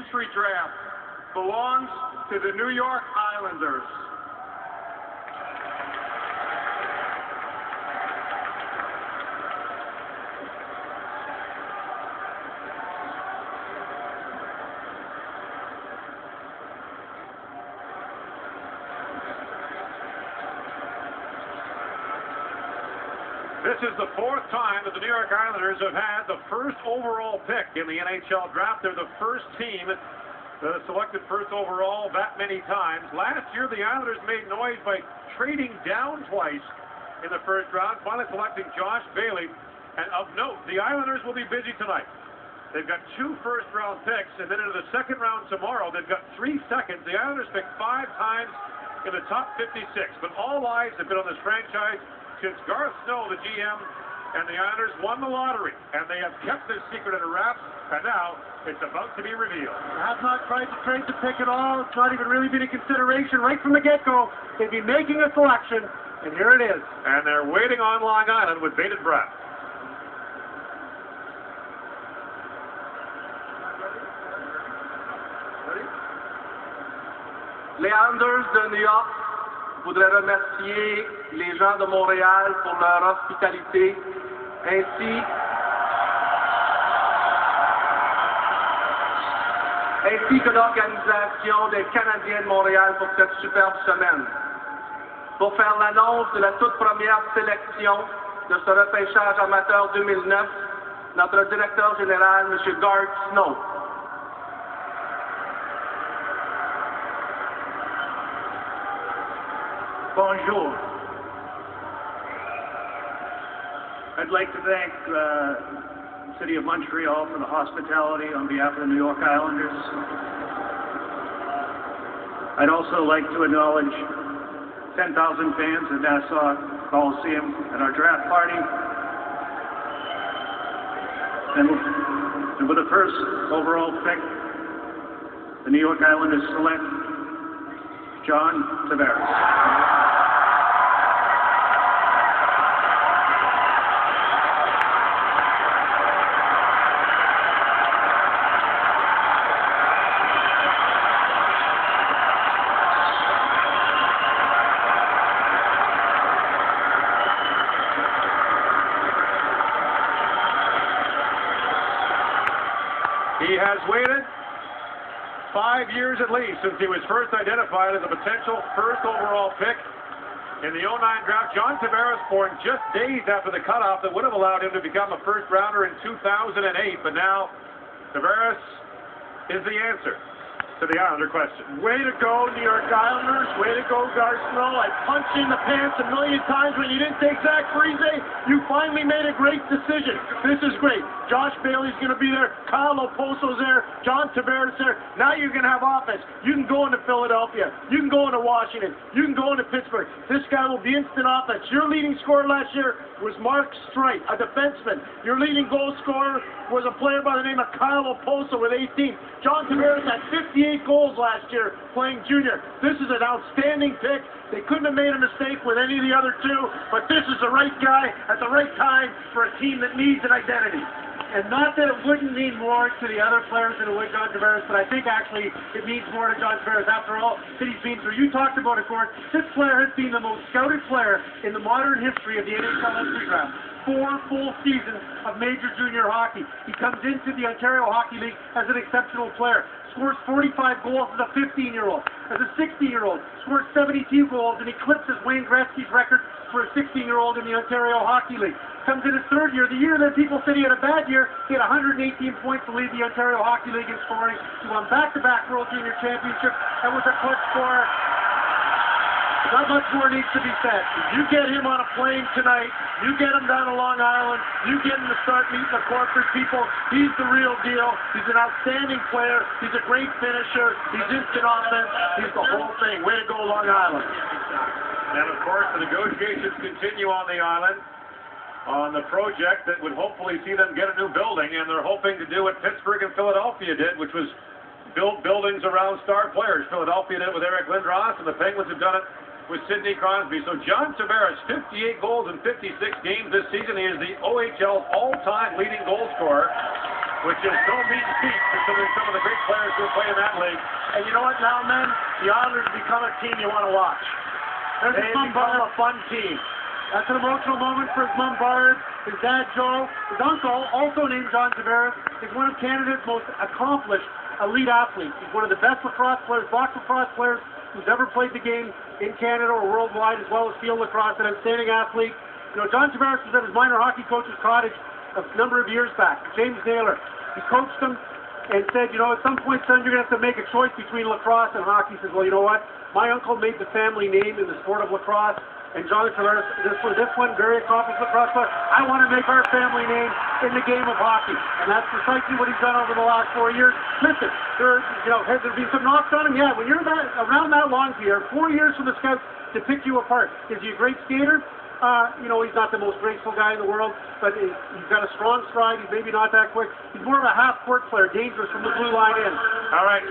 entry draft belongs to the New York Islanders. This is the fourth time that the New York Islanders have had the first overall pick in the NHL draft. They're the first team that has selected first overall that many times. Last year, the Islanders made noise by trading down twice in the first round, finally selecting Josh Bailey. And of note, the Islanders will be busy tonight. They've got 2 first-round picks, and then into the second round tomorrow, they've got 3 seconds. The Islanders picked 5 times in the top 56, but all eyes have been on this franchise since Garth Snow, the GM, and the Islanders won the lottery, and they have kept this secret under wraps, and now it's about to be revealed. They have not tried to trade the pick at all. It's not even really been a consideration right from the get-go. They'd be making a selection, and here it is. And they're waiting on Long Island with bated breath. Les Islanders de New York voudraient remercier les gens de Montréal pour leur hospitalité, ainsi que l'organisation des Canadiens de Montréal pour cette superbe semaine. Pour faire l'annonce de la toute première sélection de ce repêchage amateur 2009, notre directeur général, M. Garth Snow. Bonjour. I'd like to thank the City of Montreal for the hospitality on behalf of the New York Islanders. I'd also like to acknowledge 10,000 fans at Nassau Coliseum at our draft party. And with the first overall pick, the New York Islanders select John Tavares. He has waited 5 years at least since he was first identified as a potential first overall pick in the 09 draft. John Tavares born just days after the cutoff that would have allowed him to become a first rounder in 2008, but now Tavares is the answer to the Islander question. Way to go, New York Islanders. Way to go, Garth Snow. I punched you in the pants a million times when you didn't take Zach Parise. You finally made a great decision. This is great. Josh Bailey's going to be there. Kyle Oposo's there. John Tavares there. Now you're going to have offense. You can go into Philadelphia. You can go into Washington. You can go into Pittsburgh. This guy will be instant offense. Your leading scorer last year was Mark Streit, a defenseman. Your leading goal scorer was a player by the name of Kyle Oposo with 18. John Tavares had 58 goals last year playing junior. This is an outstanding pick. They couldn't have made a mistake with any of the other two, but this is the right guy at the right time for a team that needs an identity. And not that it wouldn't mean more to the other players than it would John Tavares, but I think actually it means more to John Tavares. After all that he's been through, you talked about it, Gord. This player has been the most scouted player in the modern history of the NHL entry draft. 4 full seasons of major junior hockey. He comes into the Ontario Hockey League as an exceptional player. Scores 45 goals as a 15-year-old. As a 16-year-old, scores 72 goals and eclipses Wayne Gretzky's record for a 16-year-old in the Ontario Hockey League. Comes in his 3rd year, the year that people said he had a bad year, he had 118 points to lead the Ontario Hockey League in scoring. He won back-to-back World Junior Championships and was a clutch scorer. Not much more needs to be said. You get him on a plane tonight, you get him down to Long Island, you get him to start meeting the corporate people. He's the real deal. He's an outstanding player. He's a great finisher. He's instant offense. He's the whole thing. Way to go, Long Island. And of course, the negotiations continue on the island on the project that would hopefully see them get a new building, and they're hoping to do what Pittsburgh and Philadelphia did, which was build buildings around star players. Philadelphia did it with Eric Lindros, and the Penguins have done it with Sidney Crosby. So John Tavares, 58 goals in 56 games this season. He is the OHL's all-time leading goal scorer. which is no mean feat considering some of the great players who play in that league. And you know what now, men? The Islanders become a team you want to watch. They become a fun team. That's an emotional moment for his mom, Barb, his dad, Joe. His uncle, also named John Tavares, is one of Canada's most accomplished elite athletes. He's one of the best lacrosse players, box lacrosse players who's ever played the game in Canada or worldwide, as well as field lacrosse, an outstanding athlete. You know, John Tavares was at his minor hockey coach's cottage a number of years back. James Naylor. He coached him and said, you know, at some point, son, you're going to have to make a choice between lacrosse and hockey. He says, well, you know what? My uncle made the family name in the sport of lacrosse, and John Tavares, this one, very accomplished lacrosse player. I want to make our family name in the game of hockey, and that's precisely what he's done over the last 4 years. Listen, has there been some knocks on him? Yeah, when you're around that long, Pierre, 4 years for the scouts to pick you apart. Is he a great skater? You know, he's not the most graceful guy in the world, but he's got a strong stride. He's maybe not that quick. He's more of a half-court player, dangerous from the blue line in. All right.